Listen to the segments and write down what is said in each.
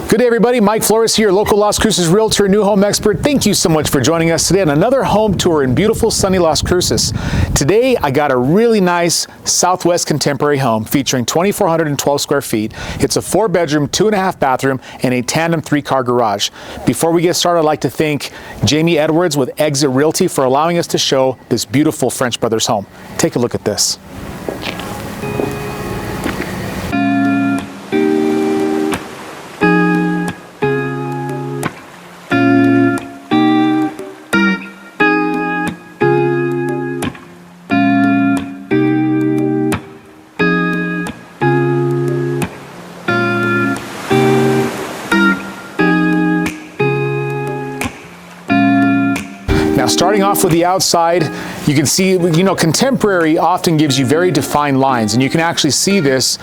Good day, everybody. Mike Flores here, local Las Cruces Realtor, new home expert. Thank you so much for joining us today on another home tour in beautiful, sunny Las Cruces. Today, I got a really nice Southwest contemporary home featuring 2,412 square feet. It's a 4-bedroom, 2.5 bathroom, and a tandem 3-car garage. Before we get started, I'd like to thank Jamie Edwards with Exit Realty for allowing us to show this beautiful French Brothers home. Take a look at this. Now, starting off with the outside, you can see, contemporary often gives you very defined lines, and you can actually see this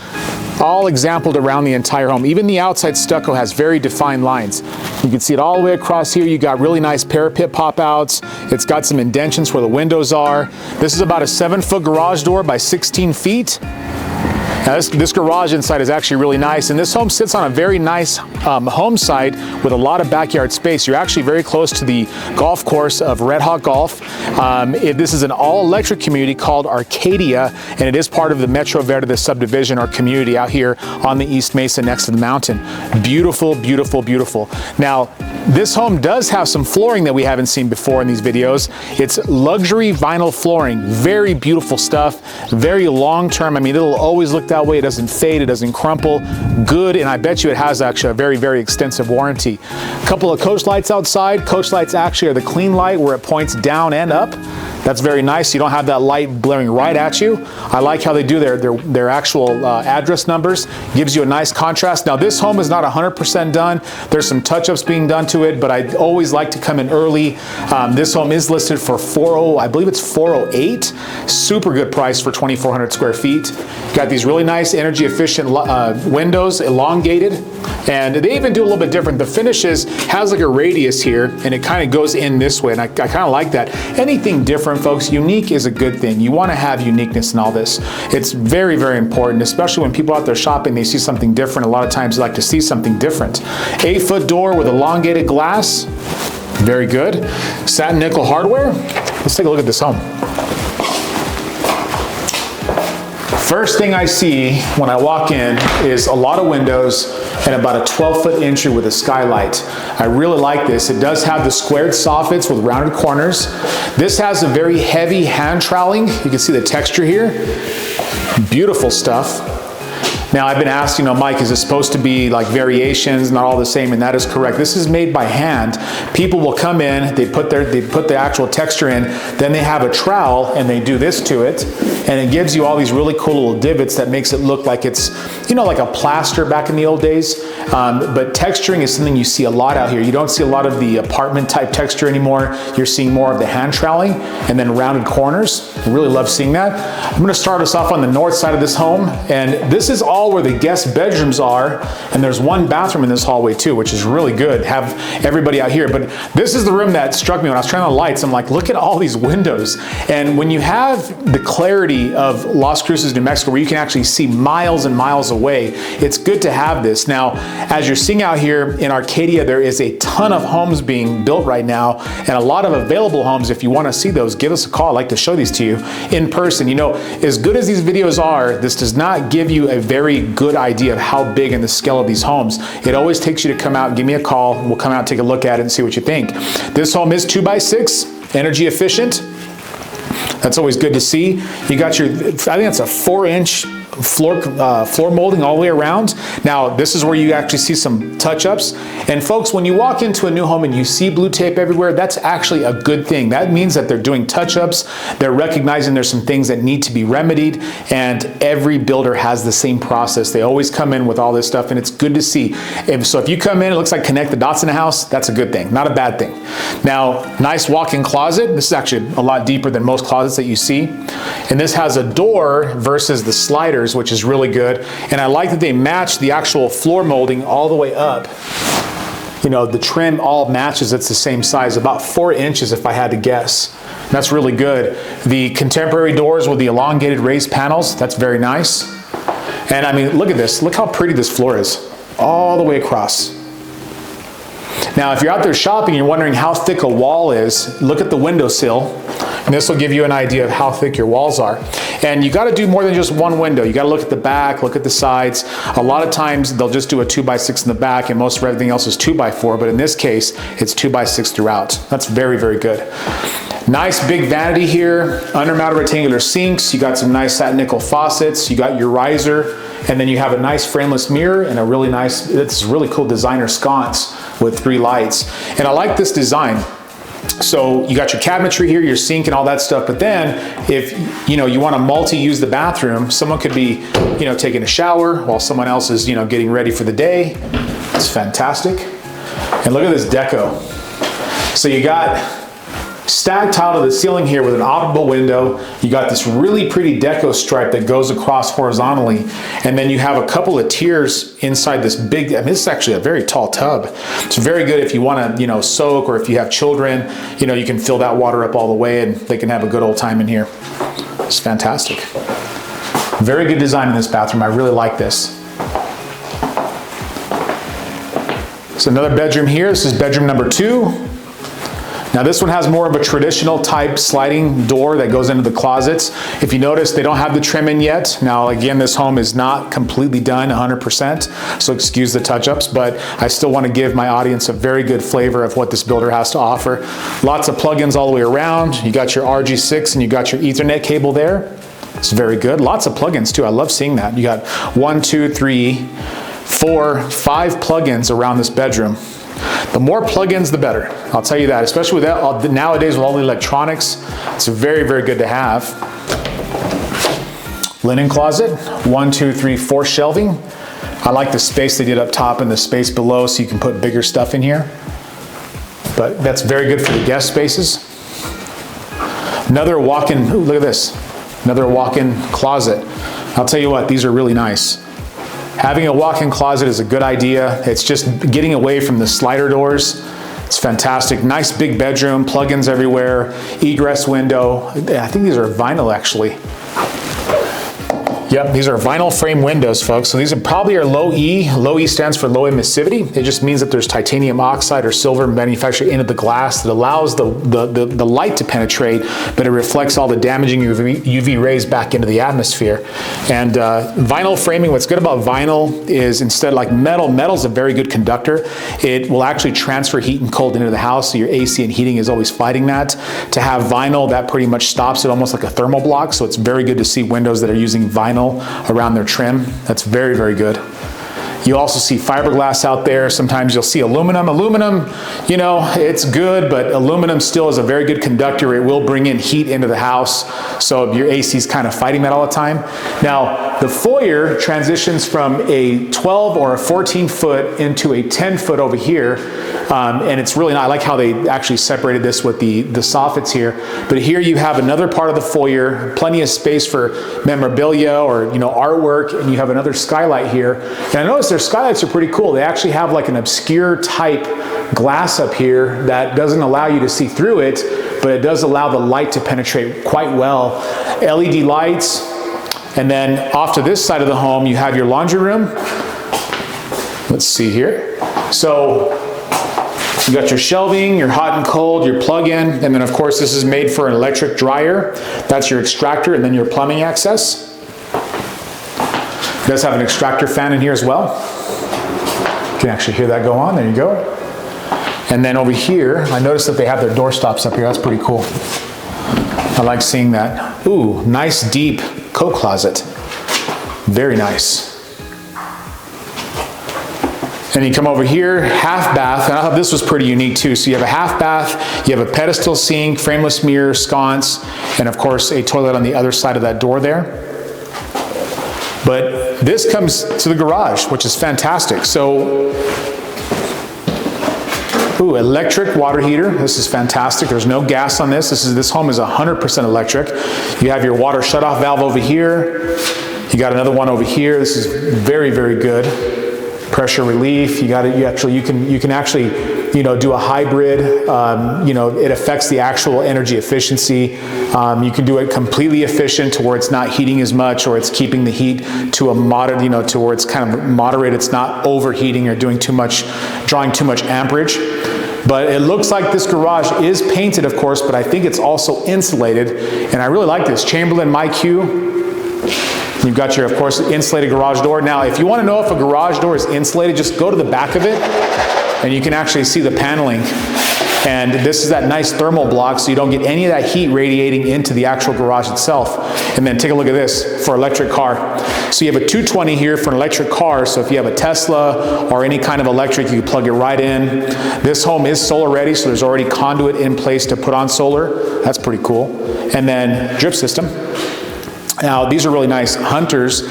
all exampled around the entire home. Even the outside stucco has very defined lines. You can see it all the way across here. You got really nice parapet pop-outs. It's got some indentions where the windows are. This is about a 7-foot garage door by 16 feet. Now this garage inside is actually really nice, and this home sits on a very nice home site with a lot of backyard space. You're actually very close to the golf course of Red Hawk Golf. This is an all-electric community called Arcadia, and it is part of the Metro Verde subdivision or community out here on the East Mesa next to the mountain. Beautiful, beautiful, beautiful. Now, this home does have some flooring that we haven't seen before in these videos. It's luxury vinyl flooring, very beautiful stuff, very long-term. I mean, it'll always look that way. It doesn't fade, it doesn't crumple. Good, and I bet you it has actually a very, very extensive warranty. A couple of coach lights outside. Coach lights actually are the clean light where it points down and up. That's very nice. You don't have that light blaring right at you. I like how they do their actual address numbers. Gives you a nice contrast. Now, this home is not 100% done. There's some touch-ups being done to it, but I always like to come in early. This home is listed for I believe it's $408. Super good price for 2,400 square feet. Got these really nice energy efficient windows, elongated, and they even do a little bit different. The finishes has like a radius here, and it kind of goes in this way, and I kind of like that. Anything different, folks, unique is a good thing. You want to have uniqueness in all this. It's very, very important, especially when people out there shopping, they see something different. A lot of times they like to see something different. 8-foot door with elongated glass. Very good. Satin nickel hardware. Let's take a look at this home. First thing I see when I walk in is a lot of windows and about a 12-foot entry with a skylight. I really like this. It does have the squared soffits with rounded corners. This has a very heavy hand troweling. You can see the texture here. Beautiful stuff. Now, I've been asked, Mike, is this supposed to be like variations, not all the same? And that is correct. This is made by hand. People will come in, they put the actual texture in, then they have a trowel and they do this to it, and it gives you all these really cool little divots that makes it look like it's, like a plaster back in the old days. But texturing is something you see a lot out here. You don't see a lot of the apartment type texture anymore. You're seeing more of the hand troweling and then rounded corners. I really love seeing that. I'm going to start us off on the north side of this home, and this is all where the guest bedrooms are, and there's one bathroom in this hallway too, which is really good. Have everybody out here. But this is the room that struck me when I was turning on the lights. I'm like, look at all these windows. And when you have the clarity of Las Cruces, New Mexico, where you can actually see miles and miles away, it's good to have this. Now, as you're seeing out here in Arcadia, there is a ton of homes being built right now, and a lot of available homes. If you want to see those, give us a call. I'd like to show these to you in person. As good as these videos are, this does not give you a very good idea of how big and the scale of these homes. It always takes you to come out and give me a call. We'll come out, take a look at it, and see what you think. This home is 2x6, energy efficient. That's always good to see. You got I think it's a 4-inch floor molding all the way around. Now, this is where you actually see some touch-ups. And folks, when you walk into a new home and you see blue tape everywhere, that's actually a good thing. That means that they're doing touch-ups. They're recognizing there's some things that need to be remedied, and every builder has the same process. They always come in with all this stuff, and it's good to see. So if you come in, it looks like connect the dots in the house, that's a good thing, not a bad thing. Now, nice walk-in closet. This is actually a lot deeper than most closets that you see. And this has a door versus the sliders, which is really good. And I like that they match the actual floor molding all the way up. The trim all matches. It's the same size, about 4 inches if I had to guess. That's really good. The contemporary doors with the elongated raised panels, that's very nice. And I mean, look at this. Look how pretty this floor is all the way across. Now, if you're out there shopping, you're wondering how thick a wall is, look at the windowsill, and this will give you an idea of how thick your walls are. And you gotta do more than just one window. You gotta look at the back, look at the sides. A lot of times they'll just do a 2x6 in the back, and most of everything else is 2x4, but in this case, it's 2x6 throughout. That's very, very good. Nice big vanity here, undermounted rectangular sinks. You got some nice satin nickel faucets. You got your riser, and then you have a nice frameless mirror and a really nice, it's a really cool designer sconce with 3 lights. And I like this design. So you got your cabinetry here, your sink and all that stuff, but then if you want to multi-use the bathroom, someone could be taking a shower while someone else is getting ready for the day. It's fantastic. And look at this deco. So you got stacked tile to the ceiling here with an operable window. You got this really pretty deco stripe that goes across horizontally, and then you have a couple of tiers inside this big, this is actually a very tall tub. It's very good if you want to soak, or if you have children, you can fill that water up all the way and they can have a good old time in here. It's fantastic. Very good design in this bathroom. I really like this. So another bedroom here. This is bedroom number 2. Now this one has more of a traditional type sliding door that goes into the closets. If you notice, they don't have the trim in yet. Now again, this home is not completely done 100%, so excuse the touch-ups, but I still want to give my audience a very good flavor of what this builder has to offer. Lots of plugins all the way around. You got your RG6 and you got your Ethernet cable there. It's very good. Lots of plugins too. I love seeing that. You got 1, 2, 3, 4, 5 plugins around this bedroom. The more plugins, the better. I'll tell you that, especially with that, nowadays with all the electronics, it's very, very good to have. Linen closet, 1, 2, 3, 4 shelving. I like the space they did up top and the space below so you can put bigger stuff in here. But that's very good for the guest spaces. Another walk-in, ooh, look at this. Another walk-in closet. I'll tell you what, these are really nice. Having a walk-in closet is a good idea. It's just getting away from the slider doors. It's fantastic. Nice big bedroom, plugins everywhere, egress window. I think these are vinyl actually. Yep, these are vinyl frame windows, folks. So these are probably low E. Low E stands for low emissivity. It just means that there's titanium oxide or silver manufactured into the glass that allows the light to penetrate, but it reflects all the damaging UV rays back into the atmosphere. And vinyl framing, what's good about vinyl is instead like metal's a very good conductor. It will actually transfer heat and cold into the house, so your AC and heating is always fighting that. To have vinyl, that pretty much stops it almost like a thermal block, so it's very good to see windows that are using vinyl around their trim. That's very, very good. You also see fiberglass out there. Sometimes you'll see aluminum. Aluminum, it's good, but aluminum still is a very good conductor. It will bring in heat into the house, so your AC is kind of fighting that all the time. Now, the foyer transitions from a 12 or a 14 foot into a 10 foot over here, and it's really nice. I like how they actually separated this with the soffits here. But here you have another part of the foyer, plenty of space for memorabilia or artwork, and you have another skylight here. And I noticed their skylights are pretty cool. They actually have like an obscure type glass up here that doesn't allow you to see through it, but it does allow the light to penetrate quite well. LED lights, and then off to this side of the home, you have your laundry room. Let's see here. So you got your shelving, your hot and cold, your plug-in, and then of course this is made for an electric dryer. That's your extractor, and then your plumbing access. It does have an extractor fan in here as well. You can actually hear that go on. There you go. And then over here, I noticed that they have their door stops up here. That's pretty cool. I like seeing that. Ooh, nice deep coat closet. Very nice. And you come over here, half bath, and I thought this was pretty unique too. So you have a half bath, you have a pedestal sink, frameless mirror, sconce, and of course a toilet on the other side of that door there. But this comes to the garage, which is fantastic. So, ooh, electric water heater. This is fantastic. There's no gas on this. This home is 100% electric. You have your water shutoff valve over here. You got another one over here. This is very, very good. Pressure relief. You can actually do a hybrid. It affects the actual energy efficiency. You can do it completely efficient to where it's not heating as much, or it's keeping the heat to a moderate, to where it's kind of moderate. It's not overheating or doing too much, drawing too much amperage. But it looks like this garage is painted, of course, but I think it's also insulated. And I really like this. Chamberlain MyQ. You've got your, of course, insulated garage door. Now, if you want to know if a garage door is insulated, just go to the back of it, and you can actually see the paneling. And this is that nice thermal block, so you don't get any of that heat radiating into the actual garage itself. And then take a look at this for electric car. So you have a 220 here for an electric car, so if you have a Tesla or any kind of electric, you can plug it right in. This home is solar ready, so there's already conduit in place to put on solar. That's pretty cool. And then drip system. Now, these are really nice Hunters.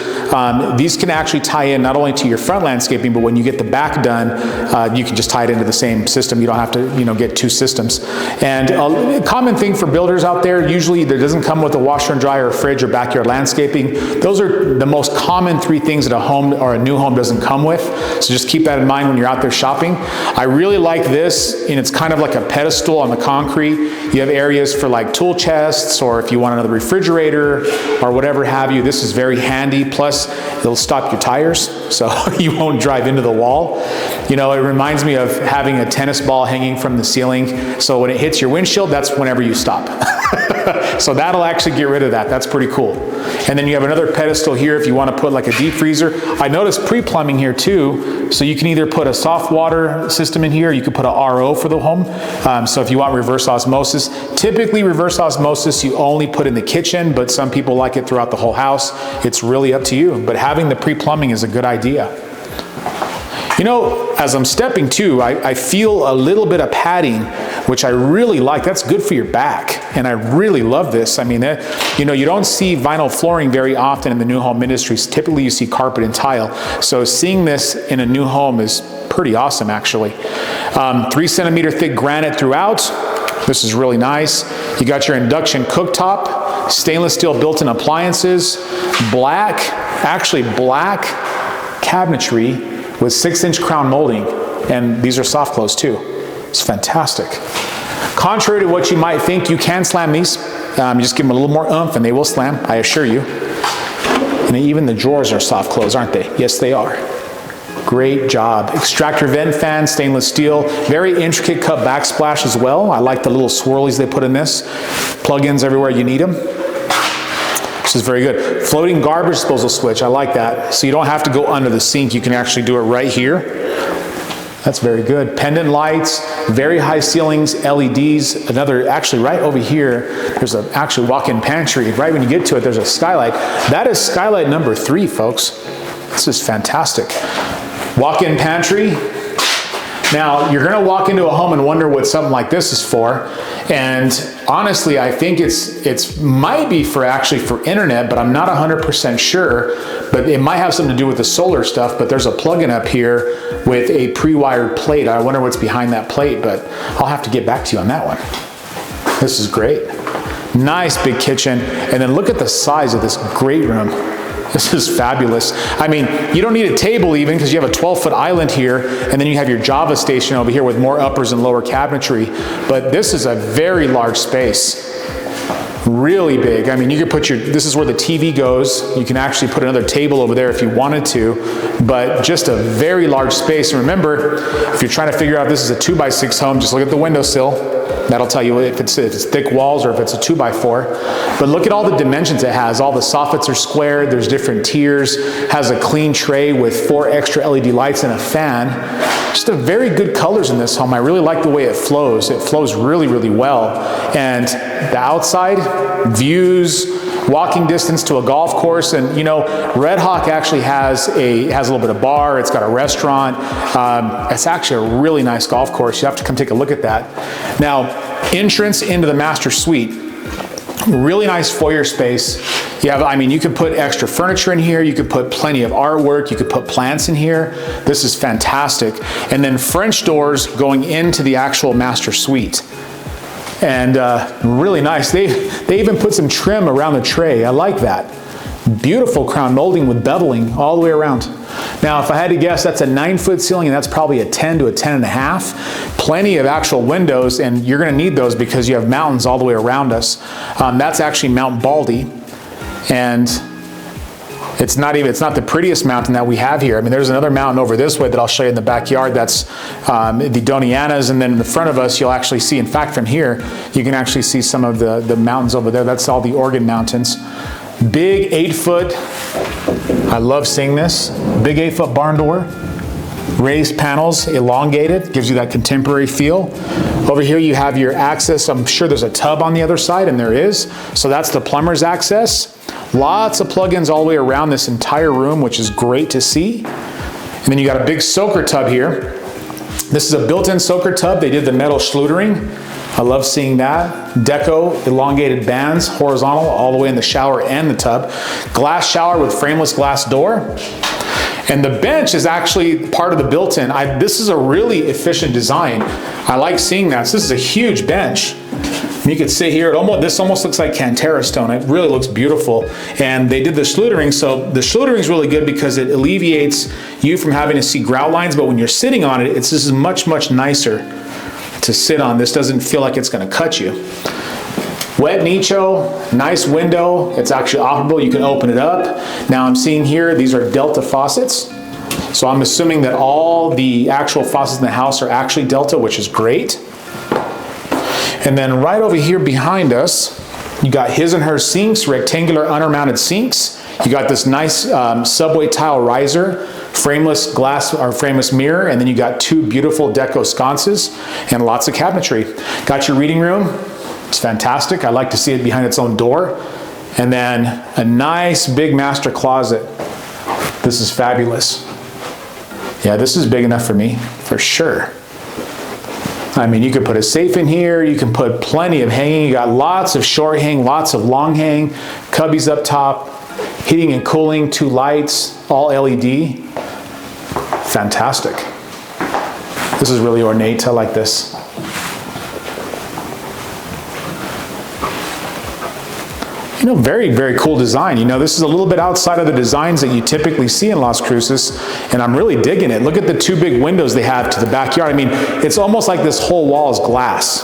These can actually tie in not only to your front landscaping, but when you get the back done, you can just tie it into the same system. You don't have to, get two systems. And a common thing for builders out there, usually there doesn't come with a washer and dryer or fridge or backyard landscaping. Those are the most common three things that a home or a new home doesn't come with. So just keep that in mind when you're out there shopping. I really like this, and it's kind of like a pedestal on the concrete. You have areas for like tool chests, or if you want another refrigerator or whatever have you. This is very handy. Plus, it'll stop your tires, so you won't drive into the wall. It reminds me of having a tennis ball hanging from the ceiling. So when it hits your windshield, that's whenever you stop. So that'll actually get rid of that. That's pretty cool. And then you have another pedestal here if you want to put like a deep freezer. I noticed pre-plumbing here too. So you can either put a soft water system in here, or you could put a RO for the home. So if you want reverse osmosis, typically reverse osmosis you only put in the kitchen, but some people like it throughout the whole house. It's really up to you. But having the pre-plumbing is a good idea. As I'm stepping too, I feel a little bit of padding, which I really like. That's good for your back, and I really love this. I mean, you don't see vinyl flooring very often in the new home industries. Typically, you see carpet and tile. So seeing this in a new home is pretty awesome, actually. 3 centimeter thick granite throughout. This is really nice. You got your induction cooktop, stainless steel built-in appliances, black cabinetry with 6-inch crown molding, and these are soft close too. It's fantastic. Contrary to what you might think, you can slam these. You just give them a little more oomph and they will slam, I assure you. And even the drawers are soft close, aren't they? Yes, they are. Great job. Extractor vent fan, stainless steel, very intricate cut backsplash as well. I like the little swirlies they put in this. Plug-ins everywhere you need them. This is very good. Floating garbage disposal switch, I like that. So you don't have to go under the sink, you can actually do it right here. That's very good. Pendant lights, very high ceilings, LEDs. Actually right over here, there's an actual walk-in pantry. Right when you get to it, there's a skylight. That is skylight number 3, folks. This is fantastic. Walk-in pantry. Now, you're gonna walk into a home and wonder what something like this is for. And honestly, I think it's might be for internet, but I'm not 100% sure. But it might have something to do with the solar stuff. But there's a plug-in up here with a pre-wired plate. I wonder what's behind that plate, but I'll have to get back to you on that one. This is great. Nice big kitchen. And then look at the size of this great room. This is fabulous. I mean, you don't need a table even, because you have a 12-foot island here, and then you have your Java station over here with more uppers and lower cabinetry. But this is a very large space. Really big. I mean, you could put this is where the TV goes. You can actually put another table over there if you wanted to, but just a very large space. And remember, if you're trying to figure out if this is a 2x6 home, just look at the windowsill. That'll tell you if it's thick walls or if it's a 2x4. But look at all the dimensions it has. All the soffits are squared. There's different tiers. Has a clean tray with 4 extra LED lights and a fan. Just a very good colors in this home. I really like the way it flows. It flows really, really well. And the outside views, walking distance to a golf course. And Red Hawk actually has a little bit of bar. It's got a restaurant. It's actually a really nice golf course. You have to come take a look at that. Now, entrance into the master suite. Really nice foyer space. You could put extra furniture in here. You could put plenty of artwork. You could put plants in here. This is fantastic. And then French doors going into the actual master suite. And really nice. They even put some trim around the tray. I like that. Beautiful crown molding with beveling all the way around. Now, if I had to guess, that's a 9-foot ceiling, and that's probably a 10 to a 10.5. Plenty of actual windows, and you're gonna need those because you have mountains all the way around us. That's actually Mount Baldy. And It's not the prettiest mountain that we have here. I mean, there's another mountain over this way that I'll show you in the backyard. That's the Donianas, and then in the front of us, you'll actually see, in fact, from here, you can actually see some of the mountains over there. That's all the Oregon mountains. Big 8-foot, I love seeing this, big 8-foot barn door. Raised panels, elongated, gives you that contemporary feel. Over here you have your access. I'm sure there's a tub on the other side, and there is. So that's the plumber's access. Lots of plugins all the way around this entire room, which is great to see. And then you got a big soaker tub here. This is a built-in soaker tub. They did the metal schluttering. I love seeing that. Deco, elongated bands, horizontal, all the way in the shower and the tub. Glass shower with frameless glass door. And the bench is actually part of the built-in. This is a really efficient design. I like seeing that. So this is a huge bench. And you can see here, this almost looks like Cantera stone. It really looks beautiful. And they did the schluttering, so the schluttering is really good because it alleviates you from having to see grout lines, but when you're sitting on it, this is much, much nicer to sit on. This doesn't feel like it's gonna cut you. Wet nicho, nice window. It's actually operable. You can open it up. Now I'm seeing here, these are Delta faucets. So I'm assuming that all the actual faucets in the house are actually Delta, which is great. And then right over here behind us, you got his and her sinks, rectangular undermounted sinks. You got this nice subway tile riser, frameless glass or frameless mirror, and then you got 2 beautiful deco sconces and lots of cabinetry. Got your reading room. It's fantastic. I like to see it behind its own door. And then a nice big master closet. This is fabulous. Yeah, this is big enough for me, for sure. I mean, you could put a safe in here. You can put plenty of hanging. You got lots of short hang, lots of long hang, cubbies up top, heating and cooling, 2 lights, all LED. Fantastic. This is really ornate. I like this. You know, very, very cool design. You know, this is a little bit outside of the designs that you typically see in Las Cruces, and I'm really digging it. Look at the 2 big windows they have to the backyard. I mean, it's almost like this whole wall is glass.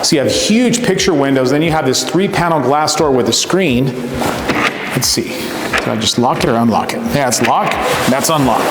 So you have huge picture windows, then you have this 3-panel glass door with a screen. Let's see, did I just lock it or unlock it? Yeah, it's locked, that's unlocked.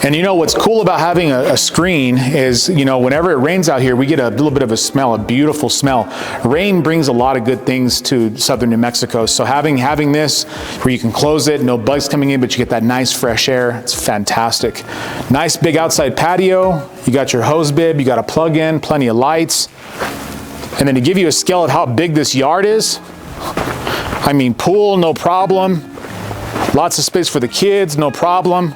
And you know what's cool about having a screen is, you know, whenever it rains out here, we get a little bit of a smell, a beautiful smell. Rain brings a lot of good things to southern New Mexico. So having this where you can close it, no bugs coming in, but you get that nice fresh air, it's fantastic. Nice big outside patio. You got your hose bib, you got a plug-in, plenty of lights. And then to give you a scale of how big this yard is, I mean, pool, no problem. Lots of space for the kids, no problem.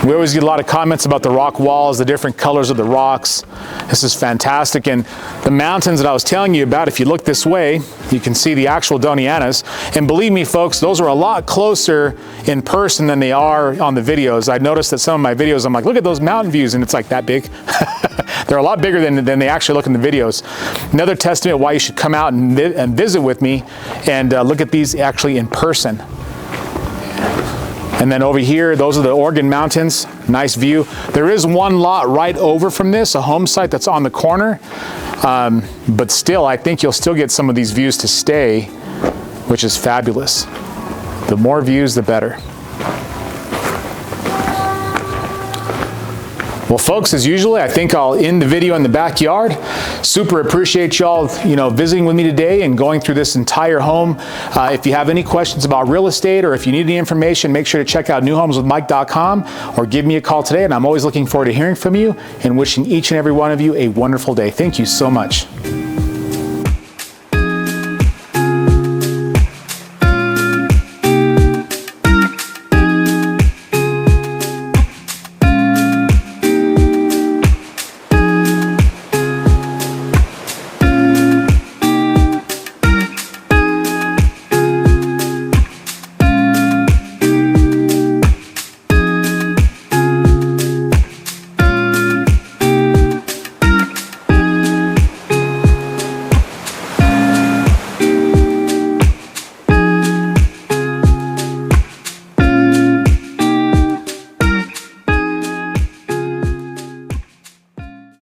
We always get a lot of comments about the rock walls, the different colors of the rocks. This is fantastic. And the mountains that I was telling you about, if you look this way, you can see the actual Donianas. And believe me, folks, those are a lot closer in person than they are on the videos. I noticed that some of my videos, I'm like, look at those mountain views, and it's like that big. They're a lot bigger than they actually look in the videos. Another testament why you should come out and visit with me and look at these actually in person. And then over here, those are the Oregon mountains. Nice view. There is one lot right over from this, a home site that's on the corner. But still, I think you'll still get some of these views to stay, which is fabulous. The more views, the better. Well, folks, as usual, I think I'll end the video in the backyard. Super appreciate y'all, visiting with me today and going through this entire home. If you have any questions about real estate or if you need any information, make sure to check out newhomeswithmike.com or give me a call today. And I'm always looking forward to hearing from you and wishing each and every one of you a wonderful day. Thank you so much.